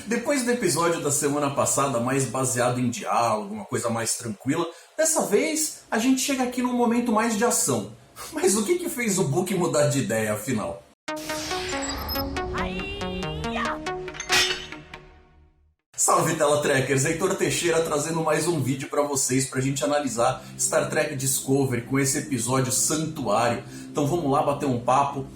Depois do episódio da semana passada, mais baseado em diálogo, uma coisa mais tranquila, dessa vez a gente chega aqui num momento mais de ação. Mas o que fez o Book mudar de ideia, afinal? Salve Teletrekkers, Heitor Teixeira trazendo mais um vídeo pra vocês pra gente analisar Star Trek Discovery com esse episódio Santuário. Então vamos lá bater um papo.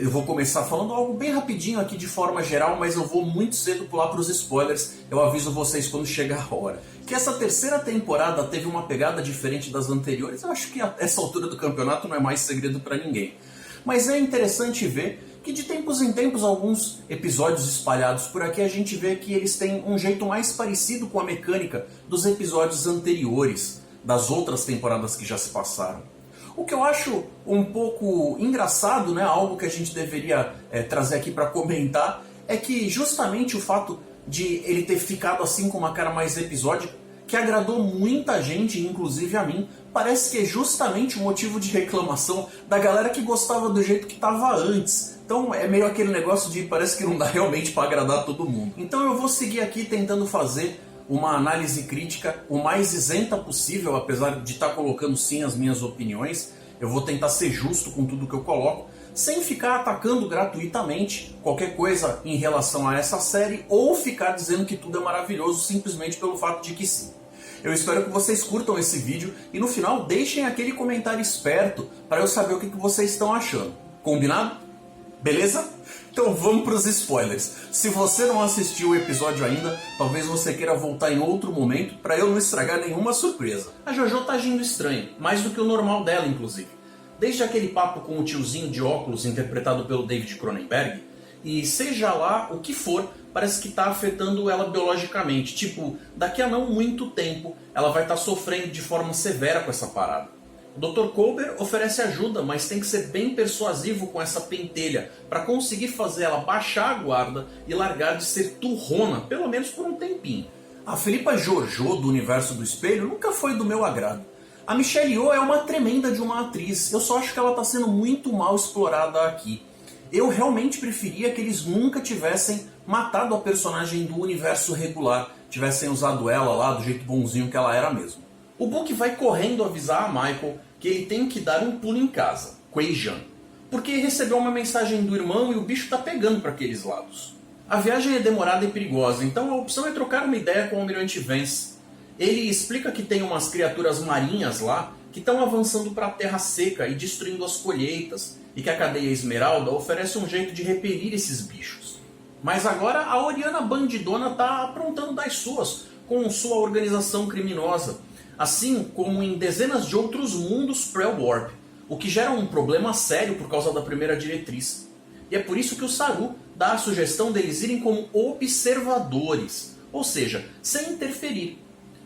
Eu vou começar falando algo bem rapidinho aqui de forma geral, mas eu vou muito cedo pular para os spoilers. Eu aviso vocês quando chegar a hora. Que essa terceira temporada teve uma pegada diferente das anteriores. Eu acho que a essa altura do campeonato não é mais segredo para ninguém. Mas é interessante ver que de tempos em tempos alguns episódios espalhados por aqui a gente vê que eles têm um jeito mais parecido com a mecânica dos episódios anteriores, das outras temporadas que já se passaram. O que eu acho um pouco engraçado, né, algo que a gente deveria trazer aqui para comentar, é que justamente o fato de ele ter ficado assim com uma cara mais episódica, que agradou muita gente, inclusive a mim, parece que é justamente o motivo de reclamação da galera que gostava do jeito que estava antes. Então é meio aquele negócio de parece que não dá realmente para agradar todo mundo. Então eu vou seguir aqui tentando fazer uma análise crítica o mais isenta possível, apesar de estar colocando sim as minhas opiniões. Eu vou tentar ser justo com tudo que eu coloco, sem ficar atacando gratuitamente qualquer coisa em relação a essa série, ou ficar dizendo que tudo é maravilhoso simplesmente pelo fato de que sim. Eu espero que vocês curtam esse vídeo e no final deixem aquele comentário esperto para eu saber o que vocês estão achando. Combinado? Beleza? Então vamos para os spoilers. Se você não assistiu o episódio ainda, talvez você queira voltar em outro momento para eu não estragar nenhuma surpresa. A Jojo tá agindo estranho, mais do que o normal dela inclusive. Desde aquele papo com o tiozinho de óculos interpretado pelo David Cronenberg, e seja lá o que for, parece que está afetando ela biologicamente. Tipo, daqui a não muito tempo ela vai estar sofrendo de forma severa com essa parada. O Dr. Culber oferece ajuda, mas tem que ser bem persuasivo com essa pentelha para conseguir fazer ela baixar a guarda e largar de ser turrona, pelo menos por um tempinho. A Philippa Georgiou do Universo do Espelho nunca foi do meu agrado. A Michelle Yeoh é uma tremenda de uma atriz, eu só acho que ela está sendo muito mal explorada aqui. Eu realmente preferia que eles nunca tivessem matado a personagem do universo regular, tivessem usado ela lá do jeito bonzinho que ela era mesmo. O Book vai correndo avisar a Michael que ele tem que dar um pulo em casa, Kwei-Jan, porque recebeu uma mensagem do irmão e o bicho tá pegando para aqueles lados. A viagem é demorada e perigosa, então a opção é trocar uma ideia com o Almirante Vance. Ele explica que tem umas criaturas marinhas lá que estão avançando para a terra seca e destruindo as colheitas, e que a cadeia Esmeralda oferece um jeito de repelir esses bichos. Mas agora a Oriana bandidona tá aprontando das suas, com sua organização criminosa, assim como em dezenas de outros mundos pré-warp, o que gera um problema sério por causa da primeira diretriz. E é por isso que o Saru dá a sugestão deles irem como observadores, ou seja, sem interferir,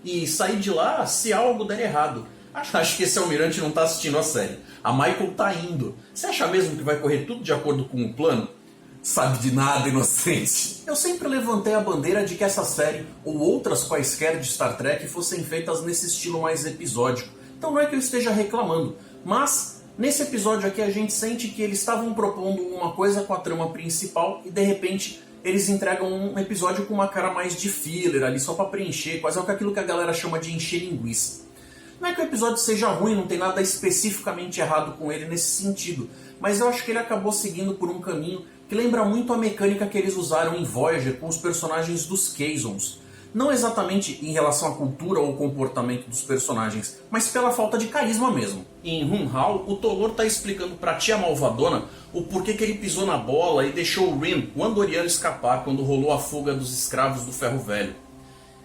e sair de lá se algo der errado. Acho que esse almirante não está assistindo a série. A Michael está indo. Você acha mesmo que vai correr tudo de acordo com o plano? Sabe de nada, inocente. Eu sempre levantei a bandeira de que essa série, ou outras quaisquer de Star Trek, fossem feitas nesse estilo mais episódico. Então não é que eu esteja reclamando, mas nesse episódio aqui a gente sente que eles estavam propondo uma coisa com a trama principal e de repente eles entregam um episódio com uma cara mais de filler ali, só para preencher, quase aquilo que a galera chama de encher linguiça. Não é que o episódio seja ruim, não tem nada especificamente errado com ele nesse sentido, mas eu acho que ele acabou seguindo por um caminho que lembra muito a mecânica que eles usaram em Voyager com os personagens dos Kazons. Não exatamente em relação à cultura ou comportamento dos personagens, mas pela falta de carisma mesmo. Em Hunhal, o Tolor está explicando para a tia malvadona o porquê que ele pisou na bola e deixou o Rim, o Andoriano, escapar quando rolou a fuga dos escravos do Ferro Velho.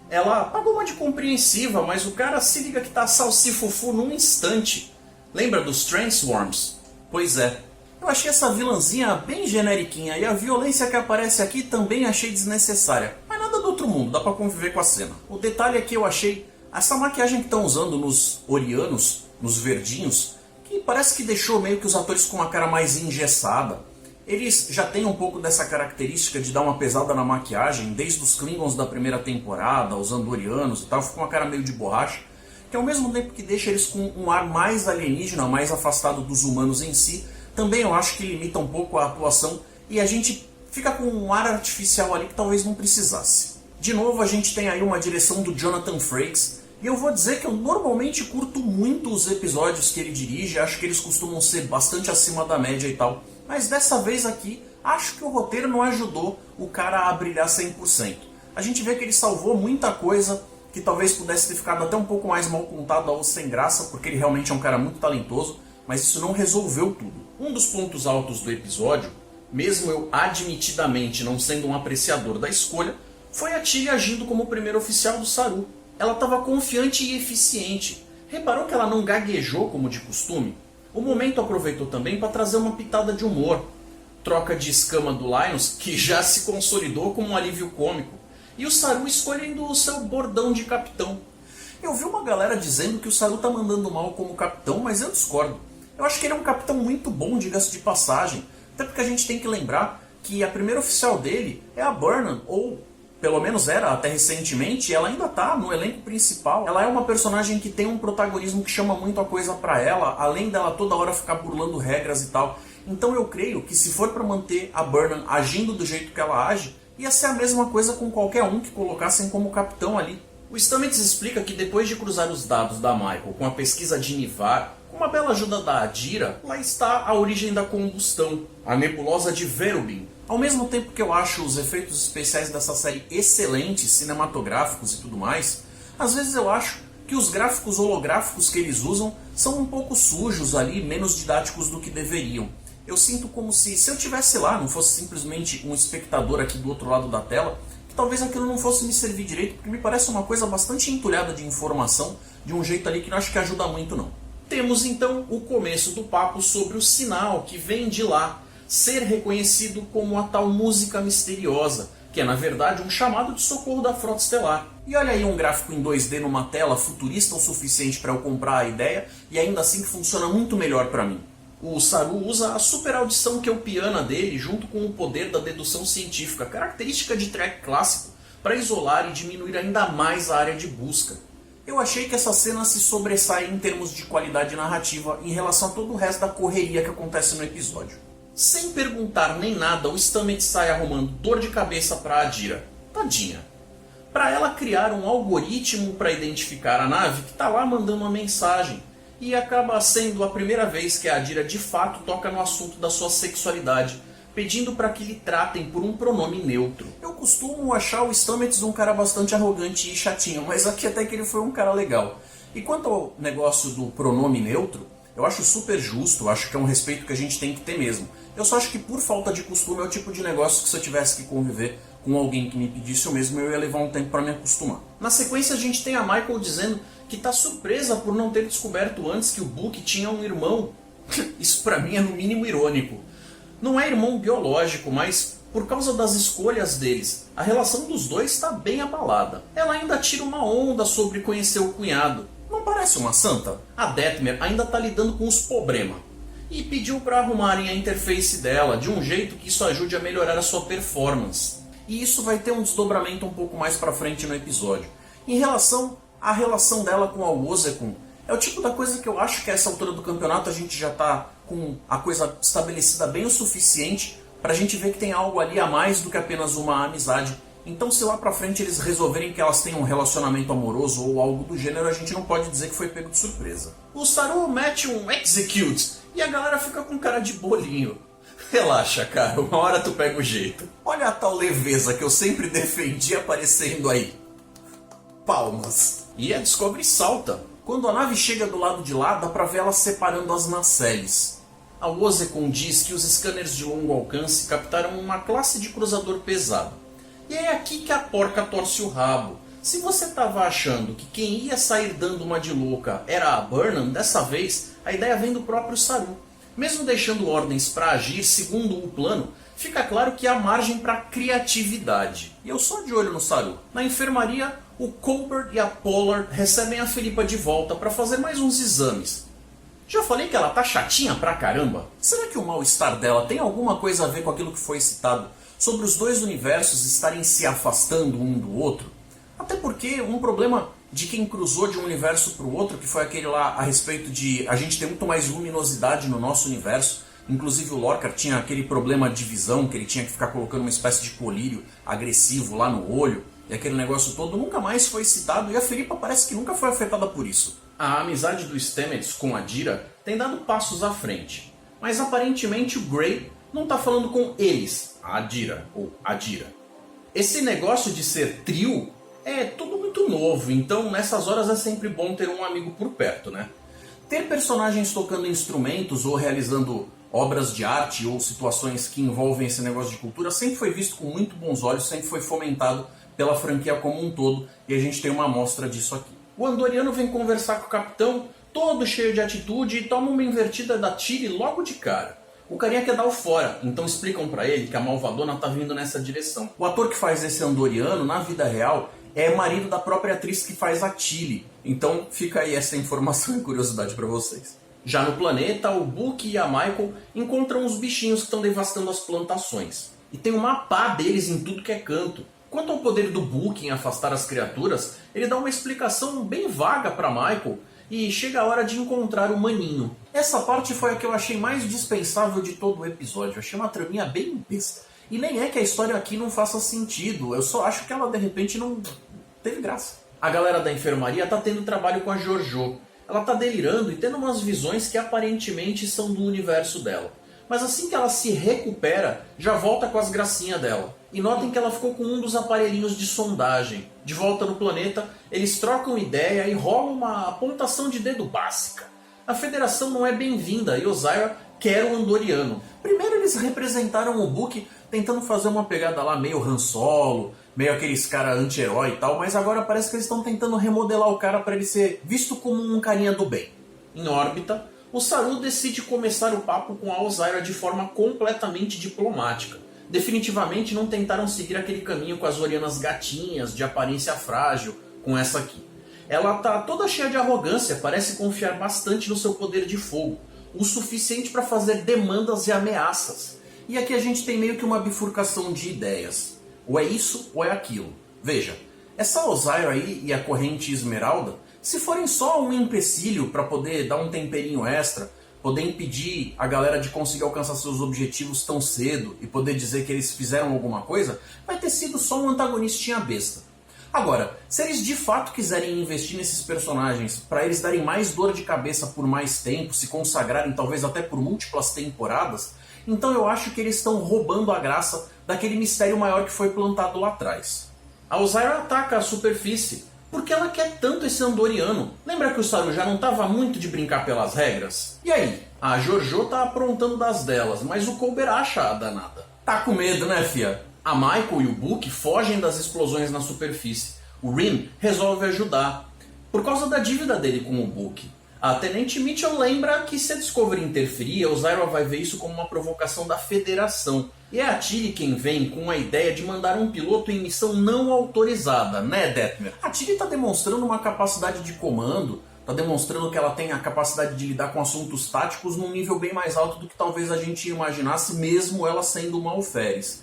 Ela pagou uma de compreensiva, mas o cara se liga que tá salsifufu num instante. Lembra dos Transforms? Pois é. Eu achei essa vilãzinha bem generiquinha e a violência que aparece aqui também achei desnecessária. Mas nada do outro mundo, dá pra conviver com a cena. O detalhe é que eu achei essa maquiagem que estão usando nos Orianos, nos verdinhos, que parece que deixou meio que os atores com uma cara mais engessada. Eles já têm um pouco dessa característica de dar uma pesada na maquiagem, desde os Klingons da primeira temporada, os Andorianos e tal, ficou uma cara meio de borracha, que ao mesmo tempo que deixa eles com um ar mais alienígena, mais afastado dos humanos em si, também eu acho que limita um pouco a atuação e a gente fica com um ar artificial ali que talvez não precisasse. De novo, a gente tem aí uma direção do Jonathan Frakes, e eu vou dizer que eu normalmente curto muito os episódios que ele dirige, acho que eles costumam ser bastante acima da média e tal, mas dessa vez aqui, acho que o roteiro não ajudou o cara a brilhar 100%. A gente vê que ele salvou muita coisa, que talvez pudesse ter ficado até um pouco mais mal contado ou sem graça, porque ele realmente é um cara muito talentoso, mas isso não resolveu tudo. Um dos pontos altos do episódio, mesmo eu admitidamente não sendo um apreciador da escolha, foi a Tilly agindo como primeiro oficial do Saru. Ela estava confiante e eficiente. Reparou que ela não gaguejou como de costume? O momento aproveitou também para trazer uma pitada de humor. Troca de escama do Linus, que já se consolidou como um alívio cômico. E o Saru escolhendo o seu bordão de capitão. Eu vi uma galera dizendo que o Saru tá mandando mal como capitão, mas eu discordo. Eu acho que ele é um capitão muito bom, diga-se de passagem. Até porque a gente tem que lembrar que a primeira oficial dele é a Burnham, ou pelo menos era até recentemente, ela ainda tá no elenco principal. Ela é uma personagem que tem um protagonismo que chama muito a coisa pra ela, além dela toda hora ficar burlando regras e tal. Então eu creio que se for pra manter a Burnham agindo do jeito que ela age, ia ser a mesma coisa com qualquer um que colocassem como capitão ali. O Stamets explica que depois de cruzar os dados da Michael com a pesquisa de Nivar, com uma bela ajuda da Adira, lá está a origem da combustão, a nebulosa de Verubin. Ao mesmo tempo que eu acho os efeitos especiais dessa série excelentes, cinematográficos e tudo mais, às vezes eu acho que os gráficos holográficos que eles usam são um pouco sujos ali, menos didáticos do que deveriam. Eu sinto como se eu estivesse lá, não fosse simplesmente um espectador aqui do outro lado da tela, que talvez aquilo não fosse me servir direito, porque me parece uma coisa bastante entulhada de informação, de um jeito ali que não acho que ajuda muito não. Temos então o começo do papo sobre o sinal que vem de lá, ser reconhecido como a tal música misteriosa, que é na verdade um chamado de socorro da Frota Estelar. E olha aí um gráfico em 2D numa tela futurista o suficiente para eu comprar a ideia, e ainda assim que funciona muito melhor para mim. O Saru usa a super audição Kelpiana dele junto com o poder da dedução científica, característica de Trek clássico, para isolar e diminuir ainda mais a área de busca. Eu achei que essa cena se sobressai em termos de qualidade narrativa em relação a todo o resto da correria que acontece no episódio. Sem perguntar nem nada, o Stamets sai arrumando dor de cabeça para Adira. Tadinha. Para ela criar um algoritmo para identificar a nave que está lá mandando uma mensagem. E acaba sendo a primeira vez que a Adira de fato toca no assunto da sua sexualidade, pedindo para que lhe tratem por um pronome neutro. Eu costumo achar o Stamets um cara bastante arrogante e chatinho, mas aqui até que ele foi um cara legal. E quanto ao negócio do pronome neutro, eu acho super justo, acho que é um respeito que a gente tem que ter mesmo. Eu só acho que por falta de costume é o tipo de negócio que se eu tivesse que conviver com alguém que me pedisse o mesmo, eu ia levar um tempo para me acostumar. Na sequência a gente tem a Michael dizendo que está surpresa por não ter descoberto antes que o Book tinha um irmão. Isso para mim é no mínimo irônico. Não é irmão biológico, mas por causa das escolhas deles, a relação dos dois está bem abalada. Ela ainda tira uma onda sobre conhecer o cunhado. Não parece uma santa? A Detmer ainda está lidando com os problemas. E pediu para arrumarem a interface dela de um jeito que isso ajude a melhorar a sua performance. E isso vai ter um desdobramento um pouco mais pra frente no episódio. Em relação à relação dela com a Wozekun, é o tipo da coisa que eu acho que a essa altura do campeonato a gente já tá com a coisa estabelecida bem o suficiente pra gente ver que tem algo ali a mais do que apenas uma amizade. Então se lá pra frente eles resolverem que elas têm um relacionamento amoroso ou algo do gênero, a gente não pode dizer que foi pego de surpresa. O Saru mete um execute e a galera fica com cara de bolinho. Relaxa, cara, uma hora tu pega o jeito. Olha a tal leveza que eu sempre defendi aparecendo aí. Palmas. E a Discovery salta. Quando a nave chega do lado de lá, dá pra ver ela separando as nacelles. A Wozekun diz que os scanners de longo alcance captaram uma classe de cruzador pesado. E é aqui que a porca torce o rabo. Se você estava achando que quem ia sair dando uma de louca era a Burnham, dessa vez a ideia vem do próprio Saru. Mesmo deixando ordens para agir segundo o plano, fica claro que há margem para criatividade. E eu sou de olho no Saru. Na enfermaria, o Colbert e a Pollard recebem a Felipa de volta para fazer mais uns exames. Já falei que ela tá chatinha pra caramba? Será que o mal-estar dela tem alguma coisa a ver com aquilo que foi citado sobre os dois universos estarem se afastando um do outro? Até porque um problema de quem cruzou de um universo para o outro, que foi aquele lá a respeito de a gente ter muito mais luminosidade no nosso universo, Inclusive o Lorcar tinha aquele problema de visão, que ele tinha que ficar colocando uma espécie de colírio agressivo lá no olho, e aquele negócio todo nunca mais foi citado, e a Firipa parece que nunca foi afetada por isso. A amizade do Stamets com a Dira tem dado passos à frente, mas aparentemente o Gray não está falando com eles, a Dira ou a Dira. Esse negócio de ser trio é tudo muito novo, então nessas horas é sempre bom ter um amigo por perto, né? Ter personagens tocando instrumentos ou realizando obras de arte ou situações que envolvem esse negócio de cultura sempre foi visto com muito bons olhos, sempre foi fomentado pela franquia como um todo, e a gente tem uma amostra disso aqui. O Andoriano vem conversar com o capitão, todo cheio de atitude, e toma uma invertida da Tilly logo de cara. O carinha quer dar o fora, então explicam pra ele que a malvadona tá vindo nessa direção. O ator que faz esse Andoriano, na vida real, é marido da própria atriz que faz a Tilly. Então fica aí essa informação e curiosidade pra vocês. Já no planeta, o Book e a Michael encontram os bichinhos que estão devastando as plantações. E tem um mapa deles em tudo que é canto. Quanto ao poder do Book em afastar as criaturas, ele dá uma explicação bem vaga pra Michael e chega a hora de encontrar o maninho. Essa parte foi a que eu achei mais dispensável de todo o episódio. Eu achei uma traminha bem besta. E nem é que a história aqui não faça sentido, eu só acho que ela de repente não teve graça. A galera da enfermaria tá tendo trabalho com a Jojo. Ela tá delirando e tendo umas visões que aparentemente são do universo dela. Mas assim que ela se recupera, já volta com as gracinhas dela. E notem que ela ficou com um dos aparelhinhos de sondagem. De volta no planeta, eles trocam ideia e rola uma apontação de dedo básica. A Federação não é bem-vinda e Osyraa quer o Andoriano. Primeiro eles representaram o Book tentando fazer uma pegada lá meio Han Solo, meio aqueles cara anti-herói e tal, mas agora parece que eles estão tentando remodelar o cara para ele ser visto como um carinha do bem. Em órbita, o Saru decide começar o papo com a Osyraa de forma completamente diplomática. Definitivamente não tentaram seguir aquele caminho com as Orianas gatinhas, de aparência frágil, com essa aqui. Ela tá toda cheia de arrogância, parece confiar bastante no seu poder de fogo, o suficiente para fazer demandas e ameaças. E aqui a gente tem meio que uma bifurcação de ideias. Ou é isso ou é aquilo. Veja, essa Osyraa aí e a corrente Esmeralda, se forem só um empecilho para poder dar um temperinho extra, poder impedir a galera de conseguir alcançar seus objetivos tão cedo e poder dizer que eles fizeram alguma coisa, vai ter sido só um antagonistinha besta. Agora, se eles de fato quiserem investir nesses personagens para eles darem mais dor de cabeça por mais tempo, se consagrarem talvez até por múltiplas temporadas, então eu acho que eles estão roubando a graça daquele mistério maior que foi plantado lá atrás. A Osyraa ataca a superfície porque ela quer tanto esse Andoriano. Lembra que o Saru já não estava muito de brincar pelas regras? E aí? A Jojo tá aprontando das delas, mas o Culber acha a danada. Tá com medo, né, fia? A Michael e o Book fogem das explosões na superfície. O Rim resolve ajudar, por causa da dívida dele com o Book. A Tenente Mitchell lembra que se a Discovery interferir, a Osyraa vai ver isso como uma provocação da Federação. E é a Tilly quem vem com a ideia de mandar um piloto em missão não autorizada, né, Detmer? A Tilly está demonstrando uma capacidade de comando, está demonstrando que ela tem a capacidade de lidar com assuntos táticos num nível bem mais alto do que talvez a gente imaginasse, mesmo ela sendo uma alferes.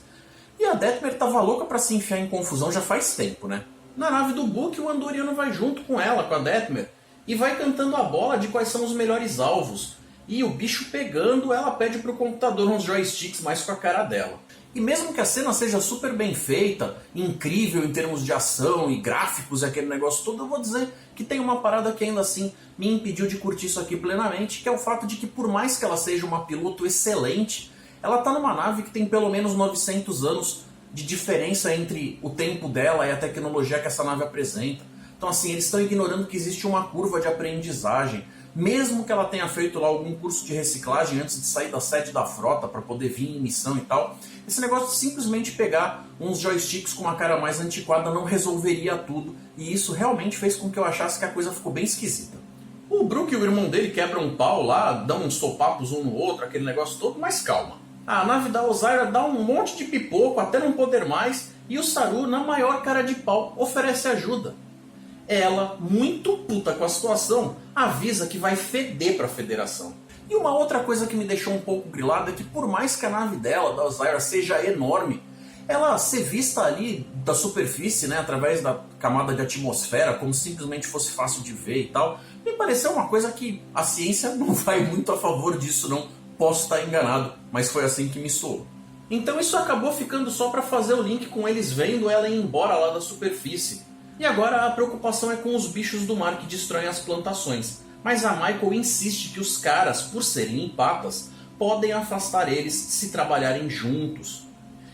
E a Detmer estava louca para se enfiar em confusão já faz tempo, né? Na nave do Book, o Andoriano vai junto com ela, com a Detmer, e vai cantando a bola de quais são os melhores alvos. E o bicho pegando, ela pede pro computador uns joysticks mais com a cara dela. E mesmo que a cena seja super bem feita, incrível em termos de ação e gráficos e aquele negócio todo, eu vou dizer que tem uma parada que ainda assim me impediu de curtir isso aqui plenamente, que é o fato de que por mais que ela seja uma piloto excelente, ela tá numa nave que tem pelo menos 900 anos de diferença entre o tempo dela e a tecnologia que essa nave apresenta. Então assim, eles estão ignorando que existe uma curva de aprendizagem. Mesmo que ela tenha feito lá algum curso de reciclagem antes de sair da sede da frota para poder vir em missão e tal, esse negócio de simplesmente pegar uns joysticks com uma cara mais antiquada não resolveria tudo, e isso realmente fez com que eu achasse que a coisa ficou bem esquisita. O Brook e o irmão dele quebram um pau lá, dão uns sopapos um no outro, aquele negócio todo, mas calma. A nave da Osyraa dá um monte de pipoco até não poder mais, e o Saru, na maior cara de pau, oferece ajuda. Ela, muito puta com a situação, avisa que vai feder pra Federação. E uma outra coisa que me deixou um pouco grilado é que por mais que a nave dela, da Osyraa, seja enorme, ela ser vista ali da superfície, né, através da camada de atmosfera, como se simplesmente fosse fácil de ver e tal, me pareceu uma coisa que a ciência não vai muito a favor disso não, Posso estar enganado, mas foi assim que me soou. Então isso acabou ficando só para fazer o link com eles vendo ela ir embora lá da superfície. E agora a preocupação é com os bichos do mar que destroem as plantações. Mas a Michael insiste que os caras, por serem empatas, podem afastar eles se trabalharem juntos.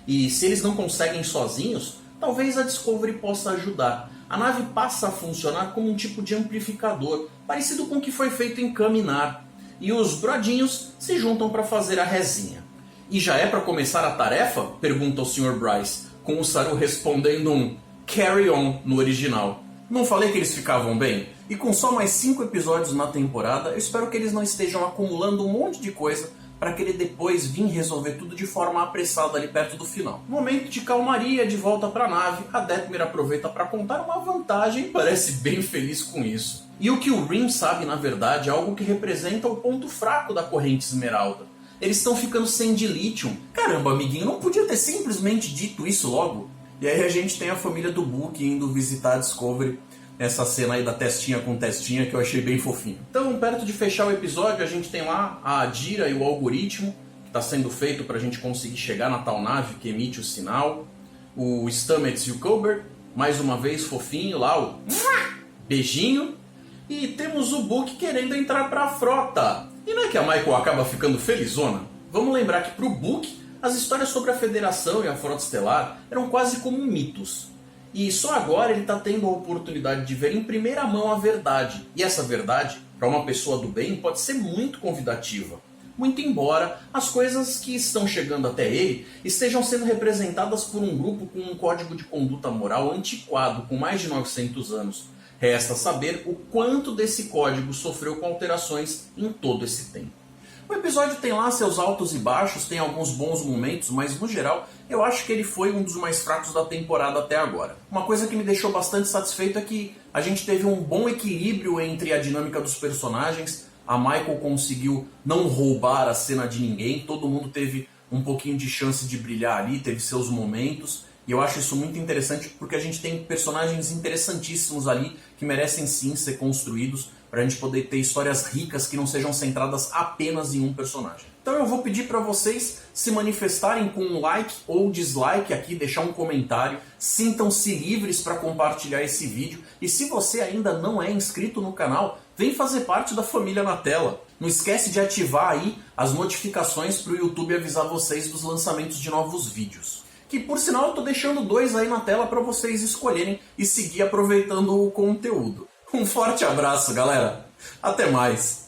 E se eles não conseguem sozinhos, talvez a Discovery possa ajudar. A nave passa a funcionar como um tipo de amplificador, parecido com o que foi feito em Caminar. E os brodinhos se juntam para fazer a rezinha. E já é para começar a tarefa? Pergunta o Sr. Bryce, com o Saru respondendo um carry on no original. Não falei que eles ficavam bem? E com só mais 5 episódios na temporada, eu espero que eles não estejam acumulando um monte de coisa para querer depois vir resolver tudo de forma apressada ali perto do final. Momento de calmaria, de volta para a nave, a Detmer aproveita para contar uma vantagem e parece bem feliz com isso. E o que o Rim sabe, na verdade, é algo que representa o ponto fraco da corrente Esmeralda. Eles estão ficando sem dilítio. Caramba, amiguinho, não podia ter simplesmente dito isso logo? E aí a gente tem a família do Book indo visitar a Discovery, essa cena aí da testinha com testinha que eu achei bem fofinho. Então, perto de fechar o episódio, a gente tem lá a Adira e o algoritmo que está sendo feito para a gente conseguir chegar na tal nave que emite o sinal. O Stamets e o Colbert, mais uma vez fofinho lá, o beijinho. E temos o Book querendo entrar para a frota. E não é que a Michael acaba ficando felizona? Vamos lembrar que para o Book, as histórias sobre a Federação e a Frota Estelar eram quase como mitos. E só agora ele está tendo a oportunidade de ver em primeira mão a verdade. E essa verdade, para uma pessoa do bem, pode ser muito convidativa. Muito embora as coisas que estão chegando até ele estejam sendo representadas por um grupo com um código de conduta moral antiquado, com mais de 900 anos. Resta saber o quanto desse código sofreu com alterações em todo esse tempo. O episódio tem lá seus altos e baixos, tem alguns bons momentos, mas no geral eu acho que ele foi um dos mais fracos da temporada até agora. Uma coisa que me deixou bastante satisfeito é que a gente teve um bom equilíbrio entre a dinâmica dos personagens. A Michael conseguiu não roubar a cena de ninguém, todo mundo teve um pouquinho de chance de brilhar ali, teve seus momentos. E eu acho isso muito interessante porque a gente tem personagens interessantíssimos ali que merecem sim ser construídos para a gente poder ter histórias ricas que não sejam centradas apenas em um personagem. Então eu vou pedir para vocês se manifestarem com um like ou dislike aqui, deixar um comentário, sintam-se livres para compartilhar esse vídeo e se você ainda não é inscrito no canal, vem fazer parte da família na tela. Não esquece de ativar aí as notificações para o YouTube avisar vocês dos lançamentos de novos vídeos. Que por sinal eu estou deixando 2 aí na tela para vocês escolherem e seguir aproveitando o conteúdo. Um forte abraço, galera. Até mais.